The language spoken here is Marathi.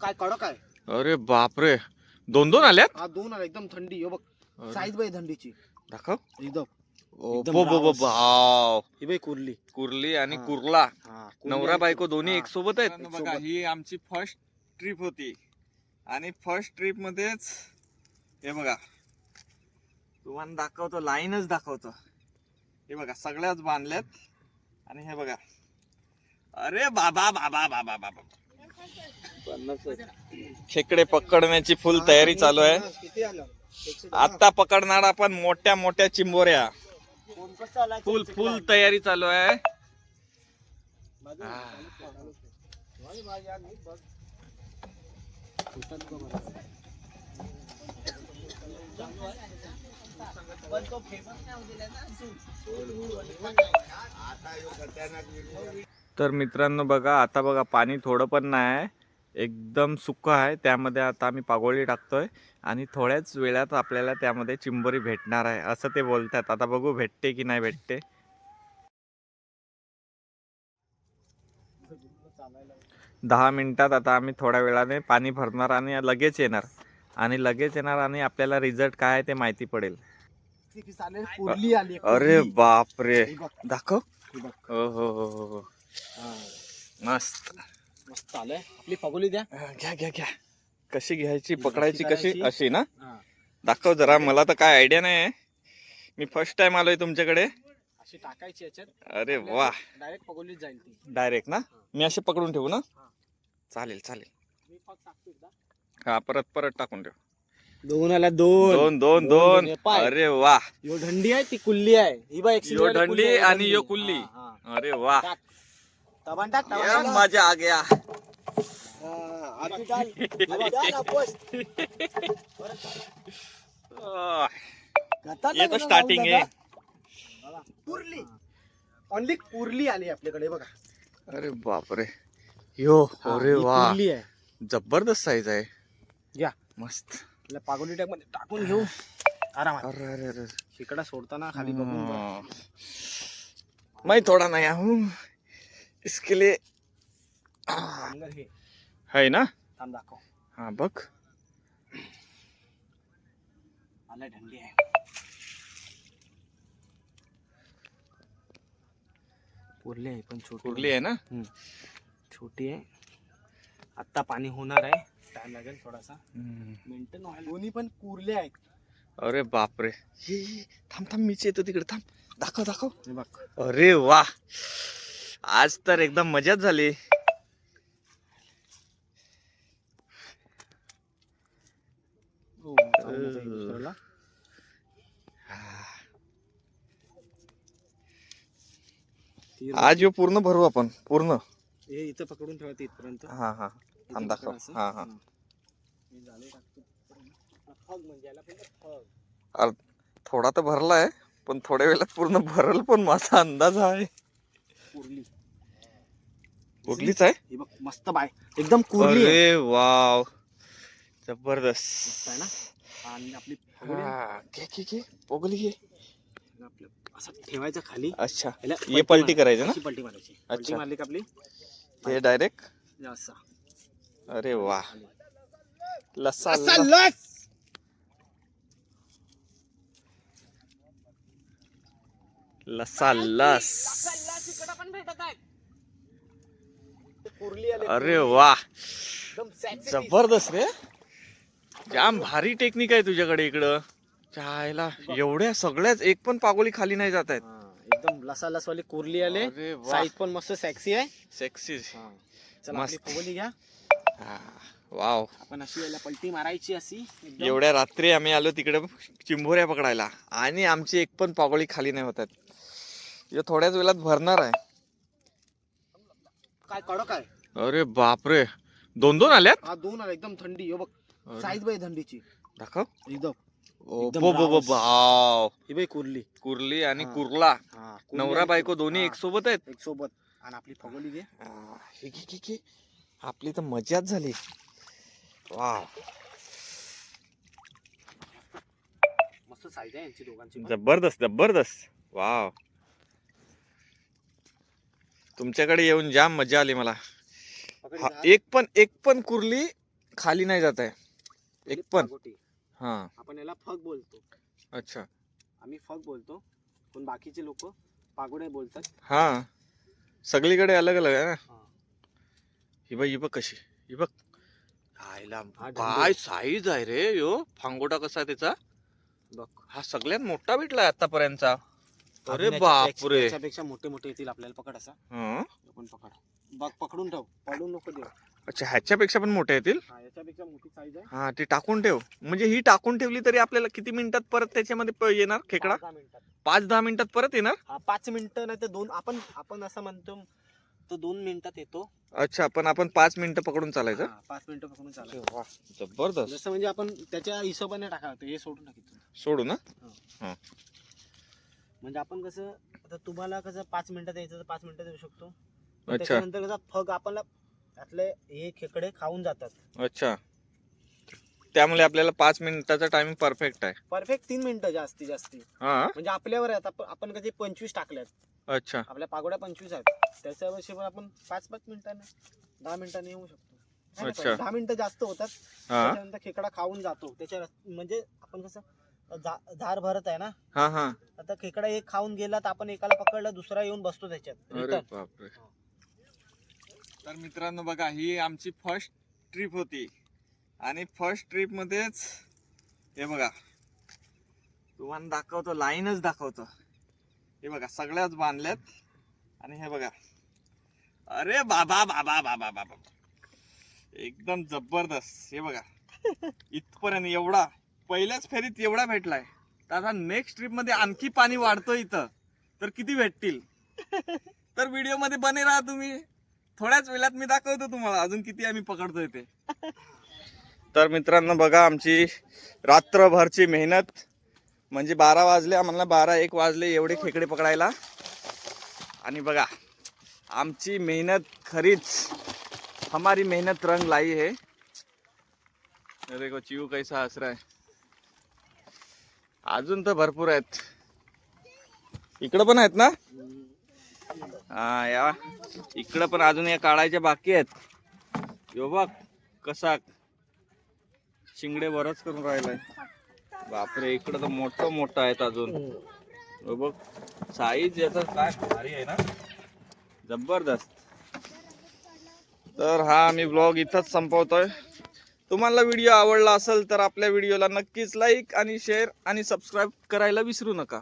काय कडक आहे. अरे बापरे, दोन दोन आल्यात. हा दोन आले एकदम थंडी. हो बघ साईज बाई थंडीची. दाखव. एकदम वाव, ही बाई कुर्ली. कुर्ली आणि हा. कुर्ला, हा, नवरा बायको दोन्ही हा. एक सोबत आहेत. एक बघा, सोबत. ही आमची फर्स्ट ट्रिप होती आणि फर्स्ट ट्रिप मध्येच हे बघा, तुम्हाला दाखवतो, लाईनच दाखवतो. हे बघा सगळ्याच बांधल्यात आणि हे बघा, अरे बाबा बाबा बाबा बाबा, खेकडे पकडण्याची फुल तयारी चालू आहे. किती आलं? आता पकडणार आपण मोठ्या मोठ्या चिंबोऱ्या. फुल फुल तयारी चालू आहे. तर मित्रांनो बघा, आता बघा पाणी थोडं पण नाही आहे, एकदम सुकं आहे. त्यामध्ये आता आम्ही पागोळी टाकतोय आणि थोड्याच वेळात आपल्याला त्यामध्ये चिंबोरी भेटणार आहे असं ते बोलतात. आता बघू भेटते की नाही भेटते. 10 मिनिटात आता आम्ही थोड्या वेळाने पाणी भरणार आणि लगेच येणार आणि आपल्याला रिझल्ट काय आहे ते माहिती पडेल. कुर्ली आली. अरे बापरे, दाखव. हो हो हो हो हो, मस्त मस्त आलंय. आपली पगोली द्या. घ्या घ्या घ्या. कशी घ्यायची, पकडायची कशी? अशी ना? हा. दाखव जरा, मला तर काय आयडिया नाही. मी फर्स्ट टाइम आलोय तुमच्याकडे. अशी टाकायची याच्यात. अरे वा, डायरेक्ट पगोलीत जाईल ती. डायरेक्ट ना? मी असे पकडून ठेवू ना? चालेल चालेल. मी फक्त टाकतो एकदा. हा, परत टाकून ठेव. दोन आल्या. दोन दोन दोन दोन. अरे वा, यो ढंडी आहे, ती कुल्ली आहे. ही बा यो ढंडी आणि यो कुल्ली. अरे वा, तबान टाक. क्या मजा आ गया. ये तो स्टार्टिंग आहे. कुर्ली, ओनली कुर्ली आली आपल्याकडे बघा. अरे बापरे, यो, अरे ही वा, कुर्ली आहे. जबरदस्त साईज आहे. घ्या, मस्त. पागोली टॅग मध्ये टाकून घेऊ आरामात. अरे अरे अरे, खेकडा सोडताना खाली बघून बघ. मैं थोड़ा नया हूँ इसके लिए. अंदर हे है ना? थांब दाखव. हा बघ, आला ढंडी आहे. कुर्ली आहे पण छोटी. कुर्ली आहे ना? छोटी आहे. आता पाणी होणार आहे, टाइम लागेल थोडासा. मेंटेन व्हायला. दोन्ही पण कुर्ले आहेत. अरे बापरे, हे थांब थांब, मीच येतो तिकडे. थांब, दाखव दाखव. हे बघ. अरे वा, आज तर एकदम मजाच झाली. आज यो पूर्ण भरू आपण, पूर्ण. हे इथं पकडून ठेवते इथपर्यंत. हा हा, थांब दाखव. हा हा, थोडा तर भरलाय, पण थोड्या वेळात पूर्ण भरल पण माझा अंदाज आहे. कुर्ली, कुर्लीच आहे. हे बघ मस्त बाय, एकदम कुर्ली आहे. अरे वाव, जबरदस्त आहे ना. आणि आपली घे पोगली घे. आपलं असं ठेवायचं खाली. अच्छा, ये पलटी करायचं ना? पलटी मारायची. अच्छा. पलटी मारली का आपली हे डायरेक्ट असं. अरे वा, लस्सा लस. लस्सा लस. कुर्ली आली. अरे वा, एकदम sexy. जबरदस्त रे. जाम भारी टेक्निक आहे तुझ्याकडे इकडं. चायला एवढ्या सगळ्याच एक पण पागोली खाली नाही जात आहेत. एकदम लसालस वाली कुर्ली आले. अरे वा, साईज पण मस्त सेक्सी आहे. सेक्सी. चला आपली मस्त. पगोली घ्या. वाव, आपण अशी याला पलटी मारायची अशी एकदम. एवढ्या रात्री आम्ही आलो तिकडे चिंबोऱ्या पकडायला आणि आमची एक पण पागोळी खाली नाही होतात. हे थोड्याच वेळात भरणार आहे. काय कडक आहे. अरे बापरे, दोन दोन आल्यात. हा दोन आले एकदम थंडी. हो बघ साईज बाई थंडीची. दाखव. एकदम वाव, ही बाई कुर्ली. कुर्ली आणि कुर्ला, नवरा बायको दोन्ही एक सोबत आहेत. एक सोबत. आणि आपली पगोली घे. हे घे, आपली तर मजाच झाली. वाव, मस्त साईज आहे यांची दोघांची. जबरदस्त जबरदस्त. वाव, तुमच्याकडे येऊन जाम मजा आली मला. एक पण कुर्ली खाली नाही जात आहे एक पण. पागोटी. हा आपण याला फग बोलतो. अच्छा. आम्ही फग बोलतो, पण बाकीचे लोक पागोडे बोलतात. हा सगळीकडे अलग अलग आहे ना. हा. ही बघ कशी, ही बघ खायला हा काय साईज आहे रे यो. फांगोटा कसा आहे त्याचा बघ. हा सगळ्यात मोठा भेटलाय आतापर्यंतचा. अरे अजून बापरे. याच्यापेक्षा मोठे मोठे येतील आपल्याला. पकड असा. हं. आपण पकड. बघ पकडून ठेव, पडून नको देऊ. अच्छा ह्याच्यापेक्षा पण मोठे येतील. हा याच्यापेक्षा मोठी साईज आहे. हा ती टाकून ठेव. म्हणजे ही टाकून ठेवली तरी आपल्याला किती मिनिटात परत त्याच्यामध्ये येणार खेकडा? 5-10 मिनिटात. 5-10 मिनिटात परत येणार. हा 5 मिनिटं नाही तर 2. आपण असं म्हणतो तो 2 मिनिटात येतो. अच्छा पण आपण 5 मिनिटं पकडून चालायचं. हा, 5 मिनिटं पकडून चालायचं. वा, जबरदस्त. जसं म्हणजे आपण त्याच्या हिशोबाने टाकायचं. हे सोडून टाकायचं. सोडू ना. म्हणजे आपण कसं आता तुम्हाला कसं 5 मिनिटात यायचं तर 5 मिनिटात येऊ शकतो. अच्छा. त्याच्यानंतर कसं फग आपल्याला त्यातले हे खेकडे खाऊन जातात. अच्छा त्यामुळे आपल्याला 5 मिनिटाचा टायमिंग परफेक्ट आहे. परफेक्ट 3 मिनिटं जास्तीत जास्त. हा म्हणजे आपल्यावर आहे. आता आपण कधी 25 टाकल्यात. अच्छा आपल्या पागोड्या 25 आहेत. त्याच्या हिशोबाने आपण 5-5 मिनिटांनी 10 मिनिटांनी येऊ शकतो. अच्छा. 10 मिनिटं जास्त होतात. हा त्याच्यानंतर खेकडा खाऊन जातो. त्याच्या म्हणजे आपण कसं झार भरत आहे ना. हा हा. आता खेकडा एक खाऊन गेला तर आपण एकाला पकडला, दुसरा येऊन बसतो त्याच्यात. अरे Return. बापरे. तर मित्रांनो बघा ही आमची फर्स्ट ट्रिप होती आणि फर्स्ट ट्रिप मध्येच हे बघा तुम्हाला दाखवतो, लाईनच दाखवतो. हे बघा सगळ्याच बांधल्यात आणि हे बघा अरे बाबा बाबा बाबा बाबा एकदम जबरदस्त. हे बघा इथपर्यंत एवढा पहिल्याच फेरीत एवढा भेटलाय. तर आता नेक्स्ट ट्रिप मध्ये आणखी पाणी वाढतो इथं तर किती भेटतील. तर व्हिडिओ मध्ये बने राहा तुम्ही. थोड्याच वेळात मी दाखवतो तुम्हाला अजून किती आम्ही पकडतोय ते. तर मित्रांनो बघा आमची रात्रभरची मेहनत. म्हणजे 12 वाजले आम्हाला, 12-1 वाजले एवढे खेकडे पकडायला. आणि बघा आमची मेहनत खरीच हमारी मेहनत रंग लाई है. देखो चिऊ कैसा हस रहा है. अजून तर भरपूर आहेत. इकडं पण आहेत ना. हा या इकडं पण अजून या काढायच्या बाकी आहेत. यो बघ कसा शिंगडे बरच करून राहिलाय. बापरे इकडं तर मोठं मोठं आहेत अजून. यो बघ साईज याचा काय भारी आहे ना, जबरदस्त. तर हा मी ब्लॉग इथंच संपवतोय. तुम्हाला व्हिडिओ आवडला असेल तर आपल्या व्हिडिओला नक्कीच लाईक आणि शेअर आणि सबस्क्राईब करायला विसरू नका.